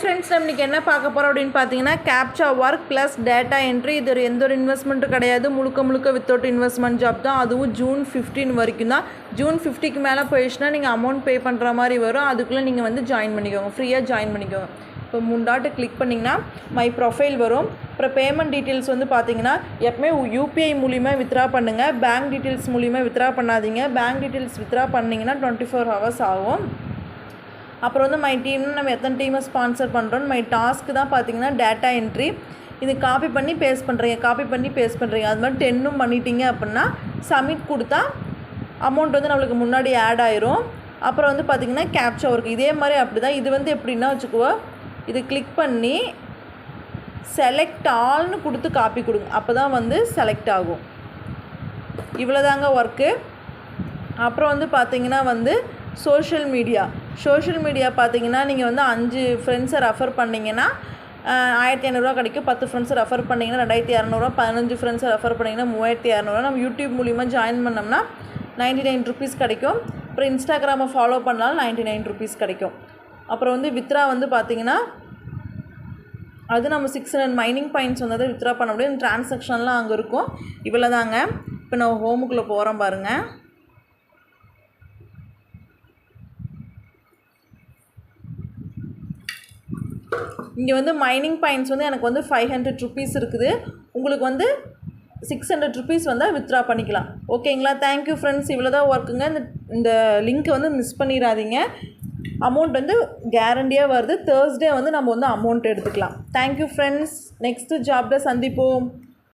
Friends, நம்ம இன்றைக்கி என்ன பார்க்க போகிறோம் அப்படின்னு பார்த்தீங்கன்னா, captcha work plus data entry. இது எந்த ஒரு இன்வெஸ்ட்மெண்ட்டும் கிடையாது, முழுக்க வித்தவுட் இன்வெஸ்ட்மெண்ட் ஜாப் தான். அதுவும் ஜூன் 15 வரைக்கும் தான். ஜூன் 50க்கு மேலே போயிடுச்சுன்னா நீங்கள் அமௌண்ட் பே பண்ணுற மாதிரி வரும். அதுக்குள்ளே நீங்கள் வந்து ஜாயின் பண்ணிக்கோங்க, ஃப்ரீயாக ஜாயின் பண்ணிக்கோங்க. இப்போ 3 டாட்டு கிளிக் பண்ணிங்கன்னா மை ப்ரொஃபைல் வரும். அப்புறம் பேமெண்ட் டீட்டெயில்ஸ் வந்து பார்த்தீங்கன்னா, எப்பவுமே யூபிஐ மூலிமா வித்ரா பண்ணுங்கள். பேங்க் டீட்டெயில்ஸ் மூலிமா வித்ரா பண்ணாதீங்க. பேங்க் டீட்டெயில்ஸ் வித்ரா பண்ணிங்கன்னா 24 hours ஆகும். அப்புறம் வந்து மை டீம்னு நம்ம எத்தனை டீமை ஸ்பான்சர் பண்ணுறோம். மை டாஸ்க்கு தான் பார்த்தீங்கன்னா டேட்டா என்ட்ரி. இது காப்பி பண்ணி பேஸ்ட் பண்ணுறீங்க. அது மாதிரி 10ம் பண்ணிட்டீங்க அப்படின்னா சப்மிட் கொடுத்தா அமௌண்ட் வந்து நம்மளுக்கு முன்னாடி ஆட் ஆயிரும். அப்புறம் வந்து பார்த்திங்கன்னா கேப்சா ஒர்க் இதே மாதிரி அப்படி தான். இது வந்து எப்படின்னா வச்சுக்குவோம், இது கிளிக் பண்ணி செலக்ட் ஆல்னு கொடுத்து காப்பி கொடுங்க, அப்போ தான் வந்து செலக்ட் ஆகும். இவ்வளோதாங்க ஒர்க்கு. அப்புறம் வந்து பார்த்திங்கன்னா வந்து சோஷியல் மீடியா பார்த்தீங்கன்னா, நீங்கள் வந்து 5 ஃப்ரெண்ட்ஸை ரெஃபர் பண்ணிங்கன்னா 1500 கிடைக்கும். 10 ஃப்ரெண்ட்ஸை ரெஃபர் பண்ணிங்கன்னா 2200, 15 ஃப்ரெண்ட்ஸை ரெஃபர் பண்ணிங்கன்னா 3200. நம்ம யூடியூப் மூலிமா ஜாயின் பண்ணோம்னா 99 rupees கிடைக்கும். அப்புறம் இன்ஸ்டாகிராமை ஃபாலோ பண்ணாலும் 99 rupees கிடைக்கும். அப்புறம் வந்து வித்ரா வந்து பார்த்திங்கன்னா, அது நம்ம 600 மைனிங் பாயிண்ட்ஸ் வந்து வித்ரா பண்ண முடியும். ட்ரான்சாக்ஷன்லாம் அங்கே இருக்கும். இவ்வளோ தாங்க. இப்போ நான் ஹோமுக்குள்ளே போகிறோம் பாருங்கள். இங்கே வந்து மைனிங் பாயிண்ட்ஸ் வந்து எனக்கு வந்து 500 rupees இருக்குது. உங்களுக்கு வந்து 600 rupees வந்தால் வித்ரா பண்ணிக்கலாம். ஓகேங்களா? Thank you friends. இவ்வளோ தான் ஒர்க்குங்க. இந்த லிங்க்கை வந்து மிஸ் பண்ணிடாதீங்க. அமௌண்ட் வந்து கேரண்டியாக வருது. தேர்ஸ்டே வந்து நம்ம வந்து அமௌண்ட் எடுத்துக்கலாம். Thank you friends. நெக்ஸ்ட்டு ஜாப்பில் சந்திப்போம்.